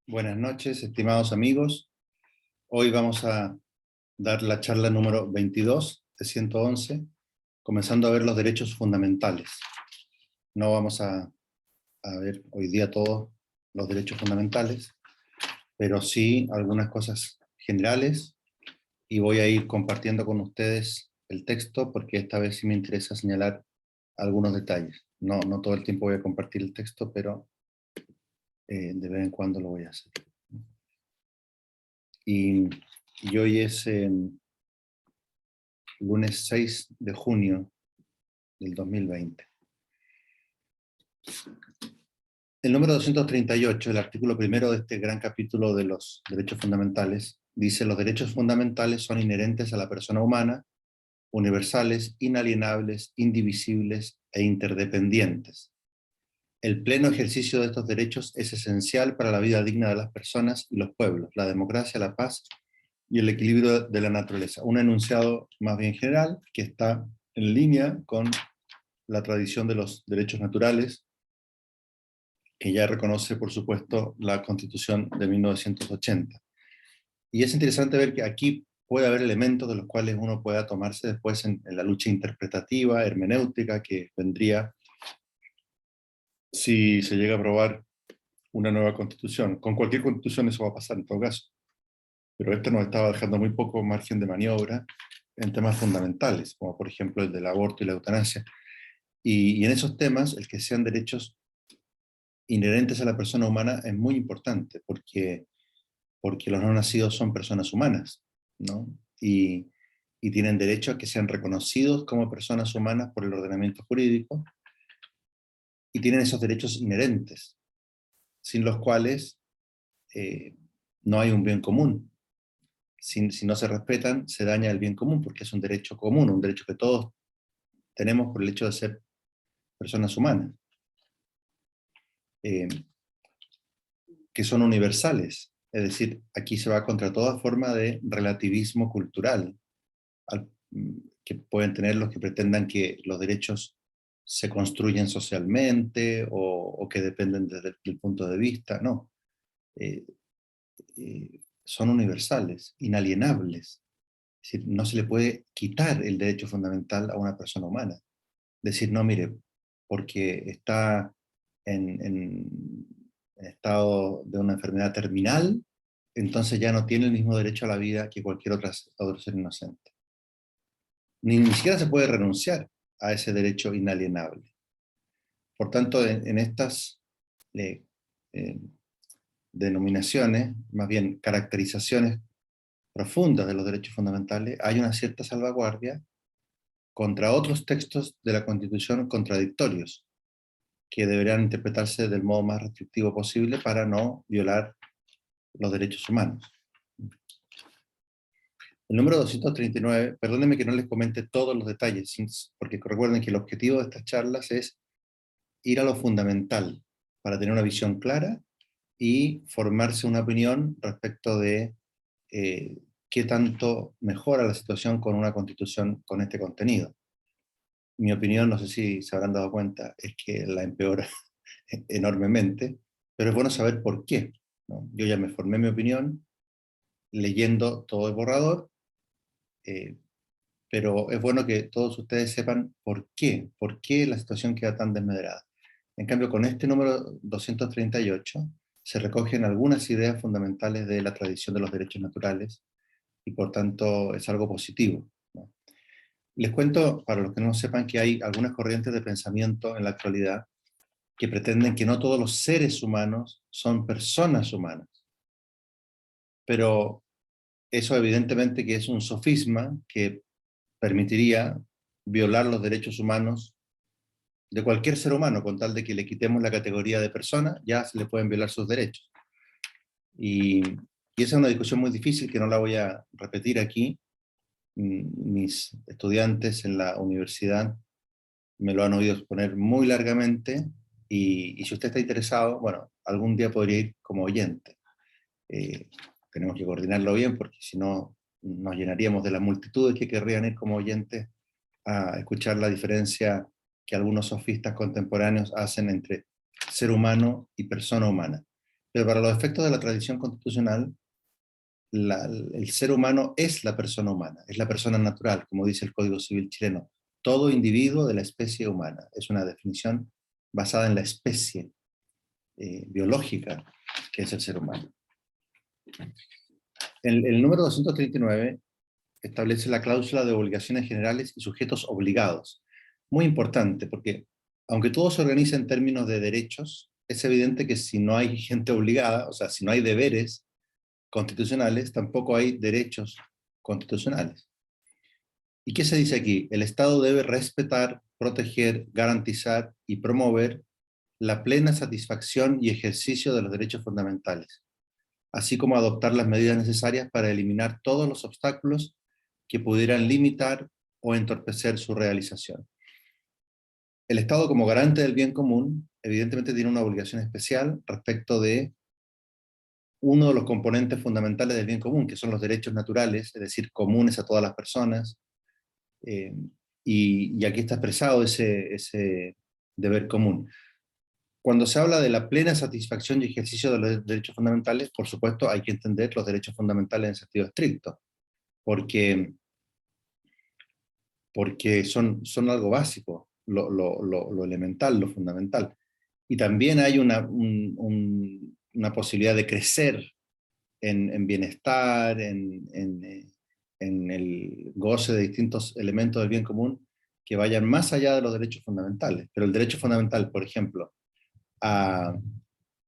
Buenas noches, estimados amigos. Hoy vamos a dar la charla número 22 de 111, comenzando a ver los derechos fundamentales. No vamos a ver hoy día todos los derechos fundamentales, pero sí algunas cosas generales, y voy a ir compartiendo con ustedes el texto porque esta vez sí me interesa señalar algunos detalles. No todo el tiempo voy a compartir el texto, pero de vez en cuando lo voy a hacer. Y hoy es lunes 6 de junio del 2020. El número 238, el artículo primero de este gran capítulo de los derechos fundamentales, dice: los derechos fundamentales son inherentes a la persona humana, universales, inalienables, indivisibles e interdependientes. El pleno ejercicio de estos derechos es esencial para la vida digna de las personas y los pueblos, la democracia, la paz y el equilibrio de la naturaleza. Un enunciado más bien general que está en línea con la tradición de los derechos naturales, que ya reconoce, por supuesto, la Constitución de 1980. Y es interesante ver que aquí puede haber elementos de los cuales uno pueda tomarse después en la lucha interpretativa, hermenéutica, que vendría si se llega a aprobar una nueva Constitución. Con cualquier Constitución eso va a pasar en todo caso, pero esta nos estaba dejando muy poco margen de maniobra en temas fundamentales, como por ejemplo el del aborto y la eutanasia. Y en esos temas, el que sean derechos inherentes a la persona humana es muy importante, porque los no nacidos son personas humanas, ¿no? Y tienen derecho a que sean reconocidos como personas humanas por el ordenamiento jurídico, y tienen esos derechos inherentes, sin los cuales no hay un bien común. Si no se respetan, se daña el bien común, porque es un derecho común, un derecho que todos tenemos por el hecho de ser personas humanas, eh, que son universales. Es decir, aquí se va contra toda forma de relativismo cultural, que pueden tener los que pretendan que los derechos se construyen socialmente o que dependen desde el punto de vista. No, eh, son universales, inalienables. Es decir, no se le puede quitar el derecho fundamental a una persona humana. Decir, no, mire, porque está en estado de una enfermedad terminal, entonces ya no tiene el mismo derecho a la vida que cualquier otro ser inocente. Ni siquiera se puede renunciar a ese derecho inalienable. Por tanto, en estas eh, eh, denominaciones, más bien caracterizaciones profundas de los derechos fundamentales, hay una cierta salvaguardia contra otros textos de la Constitución contradictorios, que deberían interpretarse del modo más restrictivo posible para no violar los derechos humanos. El número 239, perdónenme que no les comente todos los detalles, porque recuerden que el objetivo de estas charlas es ir a lo fundamental, para tener una visión clara y formarse una opinión respecto de qué tanto mejora la situación con una constitución con este contenido. Mi opinión, no sé si se habrán dado cuenta, es que la empeora enormemente, pero es bueno saber por qué, ¿no? Yo ya me formé mi opinión leyendo todo el borrador, eh, pero es bueno que todos ustedes sepan por qué la situación queda tan desmedrada. En cambio, con este número 238 se recogen algunas ideas fundamentales de la tradición de los derechos naturales, y por tanto es algo positivo, ¿no? Les cuento, para los que no sepan, que hay algunas corrientes de pensamiento en la actualidad que pretenden que no todos los seres humanos son personas humanas. Pero eso evidentemente que es un sofisma que permitiría violar los derechos humanos de cualquier ser humano, con tal de que le quitemos la categoría de persona, ya se le pueden violar sus derechos. Y esa es una discusión muy difícil que no la voy a repetir aquí. Mis estudiantes en la universidad me lo han oído exponer muy largamente, y si usted está interesado, bueno, algún día podría ir como oyente. Eh, Tenemos que coordinarlo bien, porque si no nos llenaríamos de las multitudes que querrían ir como oyentes a escuchar la diferencia que algunos sofistas contemporáneos hacen entre ser humano y persona humana. Pero para los efectos de la tradición constitucional, el ser humano es la persona humana, es la persona natural, como dice el Código Civil chileno. Todo individuo de la especie humana. Es una definición basada en la especie biológica que es el ser humano. El número 239 establece la cláusula de obligaciones generales y sujetos obligados. Muy importante, porque aunque todo se organiza en términos de derechos, es evidente que si no hay gente obligada, o sea, si no hay deberes constitucionales, tampoco hay derechos constitucionales. ¿Y qué se dice aquí? El Estado debe respetar, proteger, garantizar y promover la plena satisfacción y ejercicio de los derechos fundamentales, así como adoptar las medidas necesarias para eliminar todos los obstáculos que pudieran limitar o entorpecer su realización. El Estado, como garante del bien común, evidentemente tiene una obligación especial respecto de uno de los componentes fundamentales del bien común, que son los derechos naturales, es decir, comunes a todas las personas, y aquí está expresado ese deber común. Cuando se habla de la plena satisfacción y ejercicio de los derechos fundamentales, por supuesto hay que entender los derechos fundamentales en sentido estricto, porque son algo básico, lo elemental, lo fundamental. Y también hay una posibilidad de crecer en bienestar, en el goce de distintos elementos del bien común que vayan más allá de los derechos fundamentales. Pero el derecho fundamental, por ejemplo, a,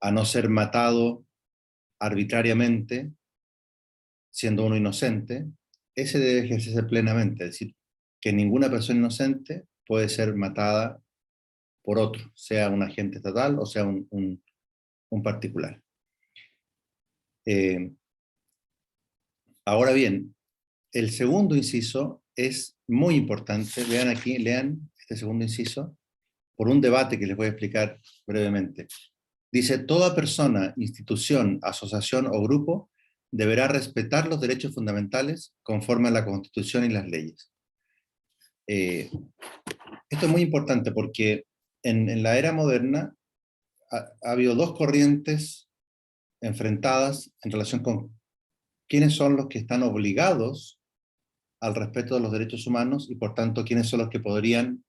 a no ser matado arbitrariamente, siendo uno inocente, ese debe ejercerse plenamente, es decir, que ninguna persona inocente puede ser matada por otro, sea un agente estatal o sea un particular. Ahora bien, el segundo inciso es muy importante, vean aquí, lean este segundo inciso, por un debate que les voy a explicar brevemente. Dice, toda persona, institución, asociación o grupo deberá respetar los derechos fundamentales conforme a la Constitución y las leyes. Esto es muy importante porque en la era moderna ha habido dos corrientes enfrentadas en relación con quiénes son los que están obligados al respeto de los derechos humanos y por tanto quiénes son los que podrían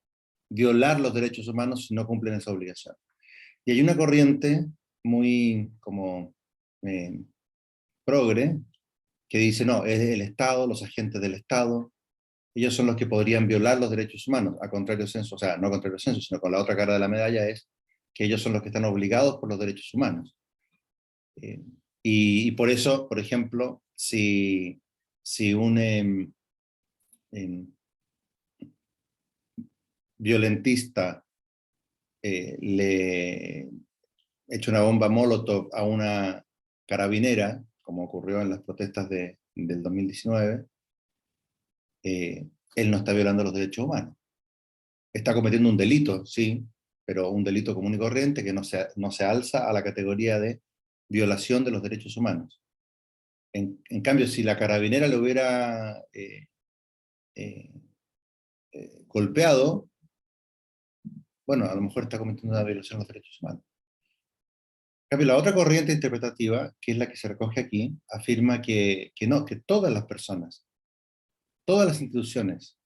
violar los derechos humanos si no cumplen esa obligación. Y hay una corriente muy como progre que dice, no, es el Estado, los agentes del Estado, ellos son los que podrían violar los derechos humanos, a contrario censo, o sea, no a contrario censo, sino con la otra cara de la medalla es que ellos son los que están obligados por los derechos humanos. Y por eso, por ejemplo, si un violentista le echa una bomba Molotov a una carabinera, como ocurrió en las protestas del 2019, él no está violando los derechos humanos. Está cometiendo un delito, sí, pero un delito común y corriente que no se alza a la categoría de violación de los derechos humanos. En cambio, si la carabinera le hubiera golpeado, bueno, a lo mejor está cometiendo una violación de los derechos humanos. En cambio, la otra corriente interpretativa, que es la que se recoge aquí, afirma que no, que todas las personas, todas las instituciones,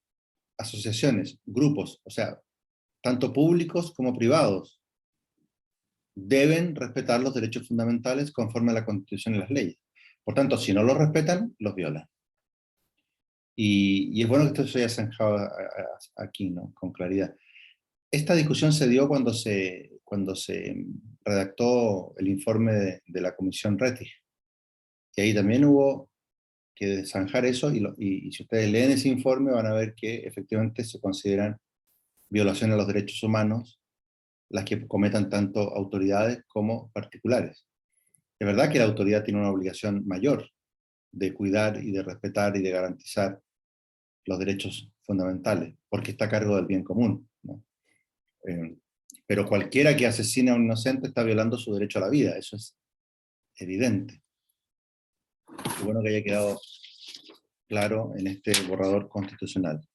asociaciones, grupos, o sea, tanto públicos como privados, deben respetar los derechos fundamentales conforme a la Constitución y las leyes. Por tanto, si no los respetan, los violan. Y es bueno que esto se haya zanjado aquí, ¿no? Con claridad. Esta discusión se dio cuando se redactó el informe de la Comisión Rettig. Y ahí también hubo que zanjar eso, y si ustedes leen ese informe van a ver que efectivamente se consideran violaciones a los derechos humanos las que cometan tanto autoridades como particulares. Es verdad que la autoridad tiene una obligación mayor de cuidar y de respetar y de garantizar los derechos fundamentales, porque está a cargo del bien común, ¿no? Pero cualquiera que asesine a un inocente está violando su derecho a la vida, eso es evidente. Qué bueno que haya quedado claro en este borrador constitucional.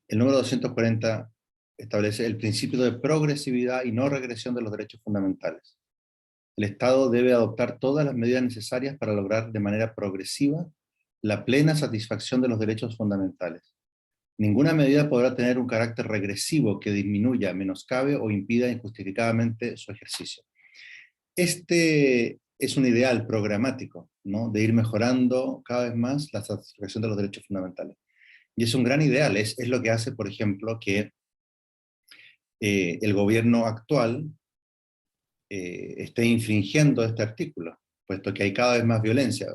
El número 240 establece el principio de progresividad y no regresión de los derechos fundamentales. el Estado debe adoptar todas las medidas necesarias para lograr de manera progresiva la plena satisfacción de los derechos fundamentales. Ninguna medida podrá tener un carácter regresivo que disminuya, menoscabe o impida injustificadamente su ejercicio. Este es un ideal programático, ¿no? De ir mejorando cada vez más la satisfacción de los derechos fundamentales. Y es un gran ideal, es lo que hace, por ejemplo, que el gobierno actual esté infringiendo este artículo, puesto que hay cada vez más violencia,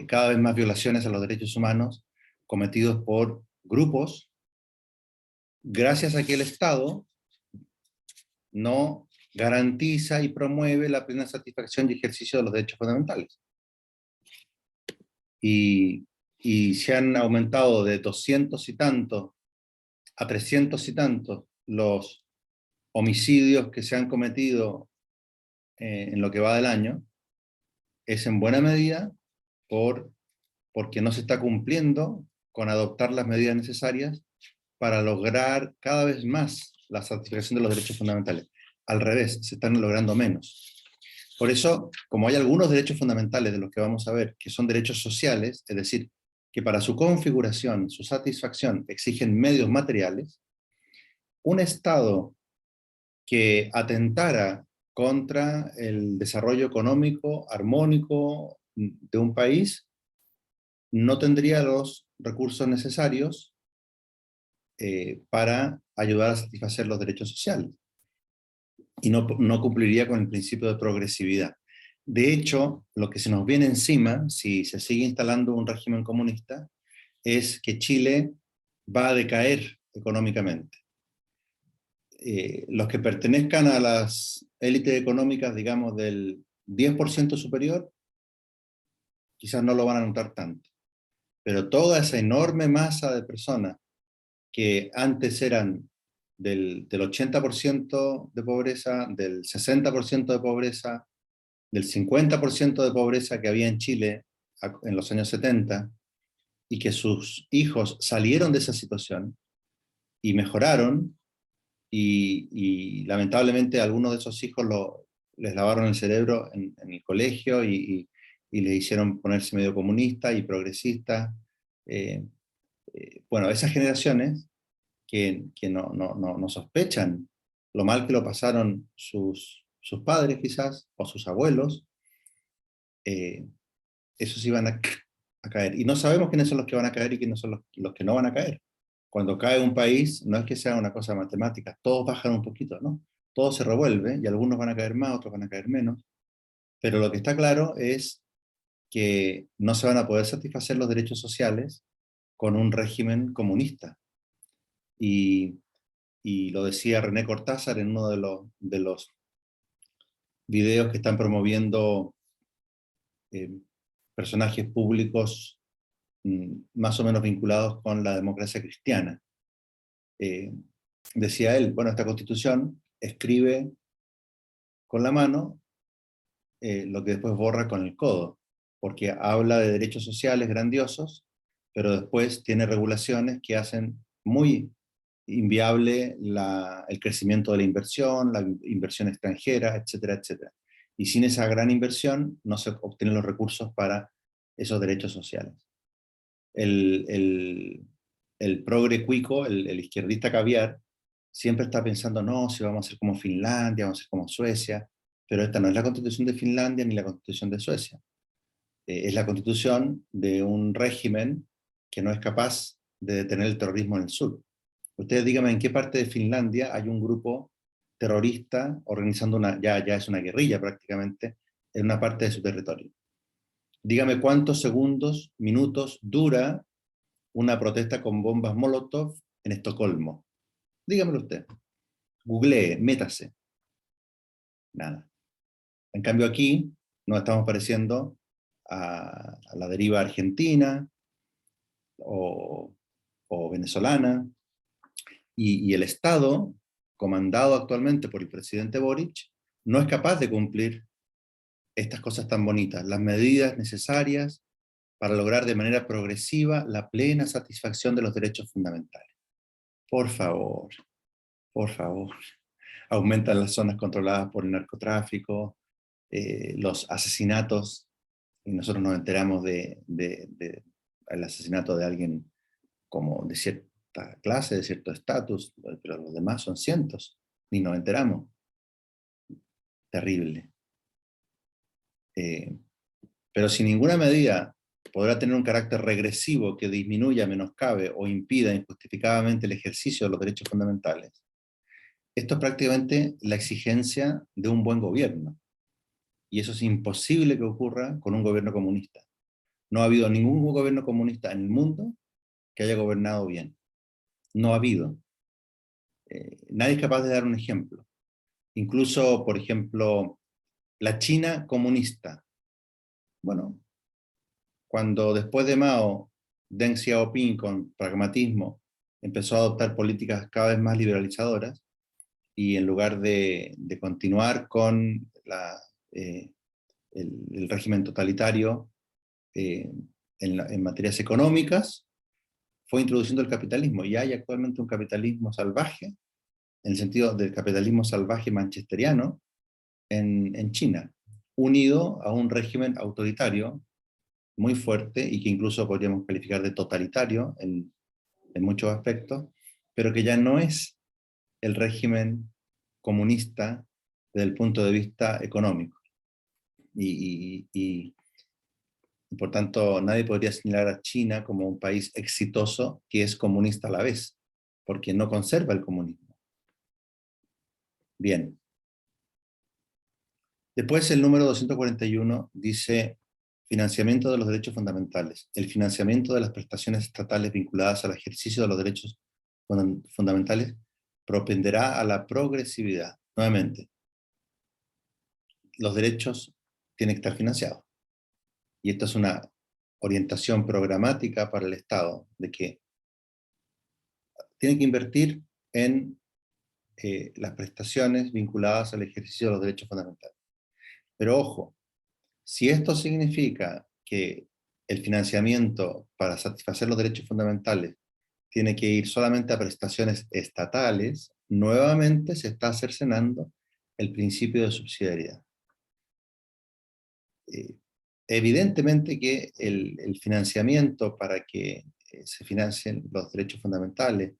cada vez más violaciones a los derechos humanos cometidos por grupos, gracias a que el Estado no garantiza y promueve la plena satisfacción y ejercicio de los derechos fundamentales. Y se han aumentado de 200 y tantos a 300 y tantos los homicidios que se han cometido en lo que va del año, es en buena medida porque no se está cumpliendo con adoptar las medidas necesarias para lograr cada vez más la satisfacción de los derechos fundamentales. Al revés, se están logrando menos. Por eso, como hay algunos derechos fundamentales de los que vamos a ver, que son derechos sociales, es decir, que para su configuración, su satisfacción, exigen medios materiales, un Estado que atentara contra el desarrollo económico armónico de un país, no tendría los recursos necesarios para ayudar a satisfacer los derechos sociales. Y no cumpliría con el principio de progresividad. De hecho, lo que se nos viene encima, si se sigue instalando un régimen comunista, es que Chile va a decaer económicamente. Los que pertenezcan a las élites económicas, digamos, del 10% superior, quizás no lo van a notar tanto. Pero toda esa enorme masa de personas que antes eran del 80% de pobreza, del 60% de pobreza, del 50% de pobreza que había en Chile en los años 70, y que sus hijos salieron de esa situación y mejoraron, y lamentablemente algunos de esos hijos les lavaron el cerebro en el colegio y les hicieron ponerse medio comunista y progresista. Bueno, esas generaciones que no sospechan lo mal que lo pasaron sus padres quizás, o sus abuelos, esos iban a caer. Y no sabemos quiénes son los que van a caer y quiénes son los que no van a caer. Cuando cae un país, no es que sea una cosa matemática, todos bajan un poquito, ¿no? Todo se revuelve y algunos van a caer más, otros van a caer menos. Pero lo que está claro es que no se van a poder satisfacer los derechos sociales con un régimen comunista. Y lo decía René Cortázar en uno de los videos que están promoviendo personajes públicos más o menos vinculados con la democracia cristiana. Decía él, bueno, esta constitución escribe con la mano lo que después borra con el codo, porque habla de derechos sociales grandiosos, pero después tiene regulaciones que hacen muy inviable el crecimiento de la inversión extranjera, etcétera, etcétera. Y sin esa gran inversión no se obtienen los recursos para esos derechos sociales. El progre cuico, el izquierdista caviar, siempre está pensando, no, si vamos a ser como Finlandia, vamos a ser como Suecia, pero esta no es la constitución de Finlandia ni la constitución de Suecia. Es la constitución de un régimen que no es capaz de detener el terrorismo en el sur. Ustedes díganme en qué parte de Finlandia hay un grupo terrorista organizando ya es una guerrilla prácticamente, en una parte de su territorio. Dígame cuántos segundos, minutos dura una protesta con bombas Molotov en Estocolmo. Dígamelo usted. Googlee, métase. Nada. En cambio aquí nos estamos pareciendo a la deriva argentina o venezolana, y el Estado, comandado actualmente por el presidente Boric, no es capaz de cumplir estas cosas tan bonitas, las medidas necesarias para lograr de manera progresiva la plena satisfacción de los derechos fundamentales. Por favor, por favor. Aumentan las zonas controladas por el narcotráfico, los asesinatos, y nosotros nos enteramos del asesinato de alguien como de cierta clase, de cierto estatus, pero los demás son cientos, ni nos enteramos. Terrible. Pero si ninguna medida podrá tener un carácter regresivo que disminuya, menoscabe o impida injustificadamente el ejercicio de los derechos fundamentales, esto es prácticamente la exigencia de un buen gobierno. Y eso es imposible que ocurra con un gobierno comunista. No ha habido ningún gobierno comunista en el mundo que haya gobernado bien. No ha habido. Nadie es capaz de dar un ejemplo. Incluso, por ejemplo, la China comunista. Bueno, cuando después de Mao, Deng Xiaoping con pragmatismo empezó a adoptar políticas cada vez más liberalizadoras, y en lugar de continuar con el régimen totalitario en materias económicas, fue introduciendo el capitalismo, y hay actualmente un capitalismo salvaje, en el sentido del capitalismo salvaje manchesteriano, en China, unido a un régimen autoritario muy fuerte, y que incluso podríamos calificar de totalitario en muchos aspectos, pero que ya no es el régimen comunista desde el punto de vista económico. Y por tanto, nadie podría señalar a China como un país exitoso que es comunista a la vez, porque no conserva el comunismo. Bien. Después el número 241 dice: financiamiento de los derechos fundamentales. El financiamiento de las prestaciones estatales vinculadas al ejercicio de los derechos fundamentales propenderá a la progresividad. Nuevamente, los derechos tienen que estar financiados. Y esto es una orientación programática para el Estado, de que tiene que invertir en las prestaciones vinculadas al ejercicio de los derechos fundamentales. Pero ojo, si esto significa que el financiamiento para satisfacer los derechos fundamentales tiene que ir solamente a prestaciones estatales, nuevamente se está cercenando el principio de subsidiariedad. Evidentemente que el financiamiento para que se financien los derechos fundamentales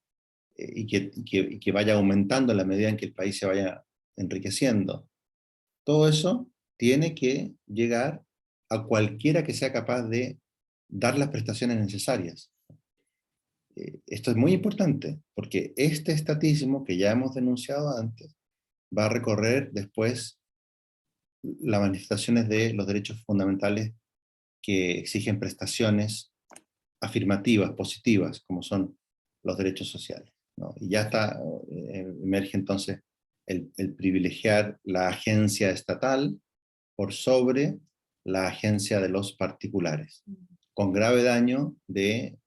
y que vaya aumentando en la medida en que el país se vaya enriqueciendo, todo eso tiene que llegar a cualquiera que sea capaz de dar las prestaciones necesarias. Esto es muy importante, porque este estatismo que ya hemos denunciado antes va a recorrer después las manifestaciones de los derechos fundamentales que exigen prestaciones afirmativas, positivas, como son los derechos sociales, ¿no? Y ya emerge entonces el privilegiar la agencia estatal por sobre la agencia de los particulares, con grave daño de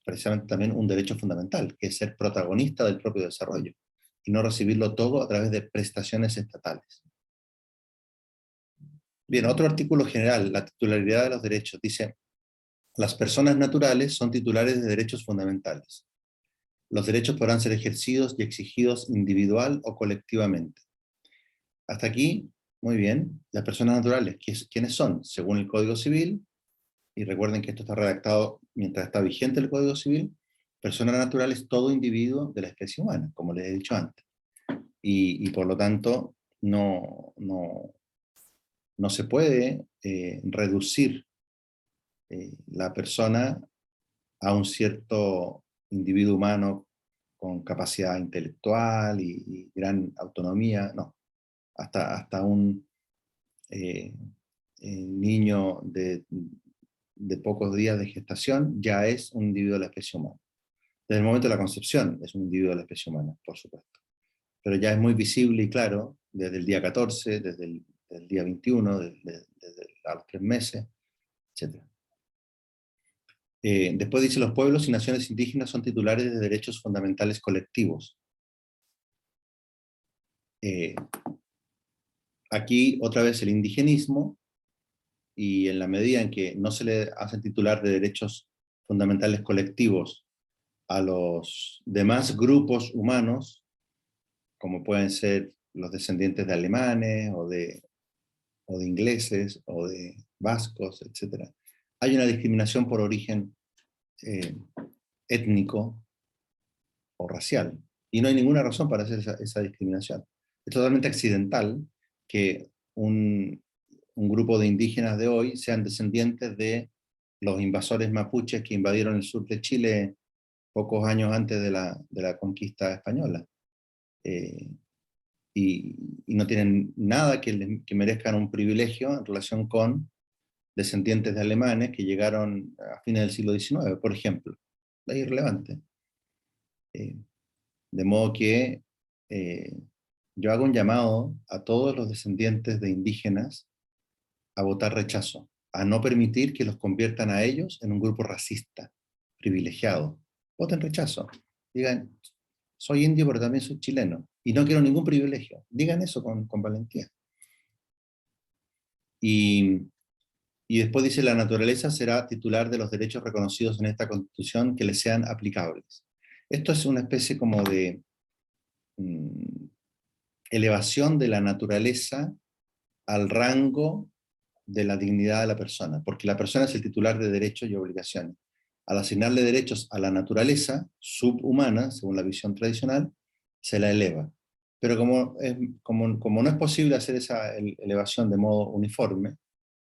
precisamente también un derecho fundamental, que es ser protagonista del propio desarrollo, y no recibirlo todo a través de prestaciones estatales. Bien, otro artículo general, la titularidad de los derechos, dice: las personas naturales son titulares de derechos fundamentales. Los derechos podrán ser ejercidos y exigidos individual o colectivamente. Hasta aquí, muy bien. Las personas naturales, ¿quiénes son? Según el Código Civil, y recuerden que esto está redactado mientras está vigente el Código Civil, persona natural es todo individuo de la especie humana, como les he dicho antes. Y por lo tanto, no se puede reducir la persona a un cierto individuo humano con capacidad intelectual y gran autonomía, no. Hasta un niño de pocos días de gestación ya es un individuo de la especie humana. Desde el momento de la concepción es un individuo de la especie humana, por supuesto. Pero ya es muy visible y claro desde el día 14, desde el día 21, desde a los 3 meses, etc. Después dice: los pueblos y naciones indígenas son titulares de derechos fundamentales colectivos. Aquí otra vez el indigenismo, y en la medida en que no se le hacen titular de derechos fundamentales colectivos a los demás grupos humanos, como pueden ser los descendientes de alemanes o de o de ingleses, o de vascos, etc. Hay una discriminación por origen étnico o racial, y no hay ninguna razón para hacer esa discriminación. Es totalmente accidental que un grupo de indígenas de hoy sean descendientes de los invasores mapuches que invadieron el sur de Chile pocos años antes de la conquista española. Y no tienen nada que merezcan un privilegio en relación con descendientes de alemanes que llegaron a fines del siglo XIX, por ejemplo. Es irrelevante. De modo que yo hago un llamado a todos los descendientes de indígenas a votar rechazo, a no permitir que los conviertan a ellos en un grupo racista, privilegiado. Voten rechazo. Digan, soy indio, pero también soy chileno, y no quiero ningún privilegio. Digan eso con valentía. Y después dice, la naturaleza será titular de los derechos reconocidos en esta Constitución que les sean aplicables. Esto es una especie como de elevación de la naturaleza al rango de la dignidad de la persona, porque la persona es el titular de derechos y obligaciones. Al asignarle derechos a la naturaleza subhumana, según la visión tradicional, se la eleva. Pero como no es posible hacer esa elevación de modo uniforme,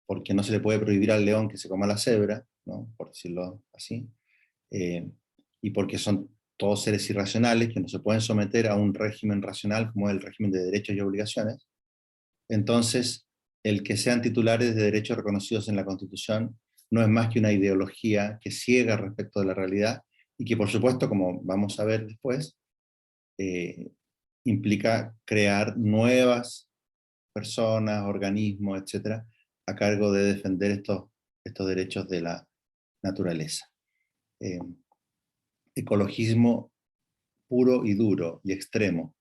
porque no se le puede prohibir al león que se coma la cebra, ¿no? Por decirlo así, y porque son todos seres irracionales que no se pueden someter a un régimen racional como es el régimen de derechos y obligaciones, entonces el que sean titulares de derechos reconocidos en la Constitución no es más que una ideología que ciega respecto de la realidad y que, por supuesto, como vamos a ver después, implica crear nuevas personas, organismos, etcétera, a cargo de defender estos derechos de la naturaleza. Ecologismo puro y duro y extremo.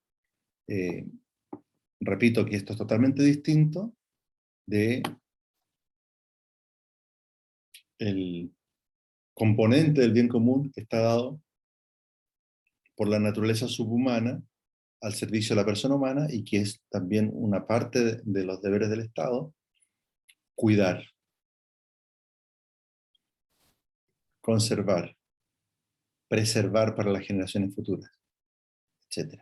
Repito que esto es totalmente distinto de el componente del bien común que está dado por la naturaleza subhumana al servicio de la persona humana y que es también una parte de los deberes del Estado, cuidar, conservar, preservar para las generaciones futuras, etc.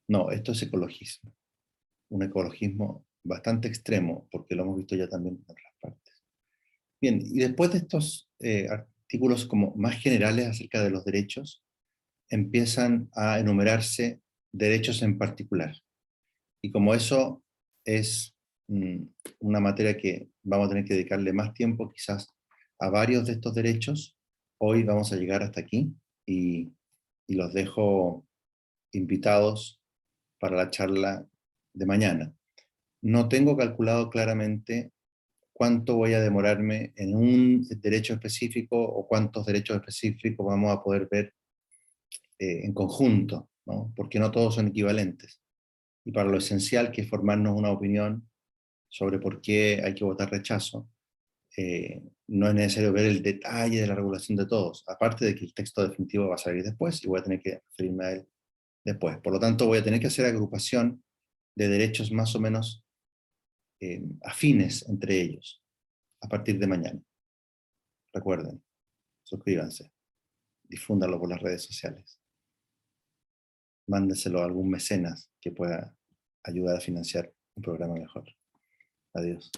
No, esto es ecologismo. Un ecologismo bastante extremo, porque lo hemos visto ya también en otras partes. Bien, y después de estos artículos como más generales acerca de los derechos, empiezan a enumerarse derechos en particular. Y como eso es una materia que vamos a tener que dedicarle más tiempo quizás a varios de estos derechos, hoy vamos a llegar hasta aquí y los dejo invitados para la charla de mañana. No tengo calculado claramente cuánto voy a demorarme en un derecho específico o cuántos derechos específicos vamos a poder ver en conjunto, ¿no? Porque no todos son equivalentes. Y para lo esencial, que es formarnos una opinión sobre por qué hay que votar rechazo, no es necesario ver el detalle de la regulación de todos, aparte de que el texto definitivo va a salir después y voy a tener que referirme a él después. Por lo tanto, voy a tener que hacer agrupación de derechos más o menos afines entre ellos a partir de mañana. Recuerden, suscríbanse, difúndanlo por las redes sociales, mándenselo a algún mecenas que pueda ayudar a financiar un programa mejor. Adiós.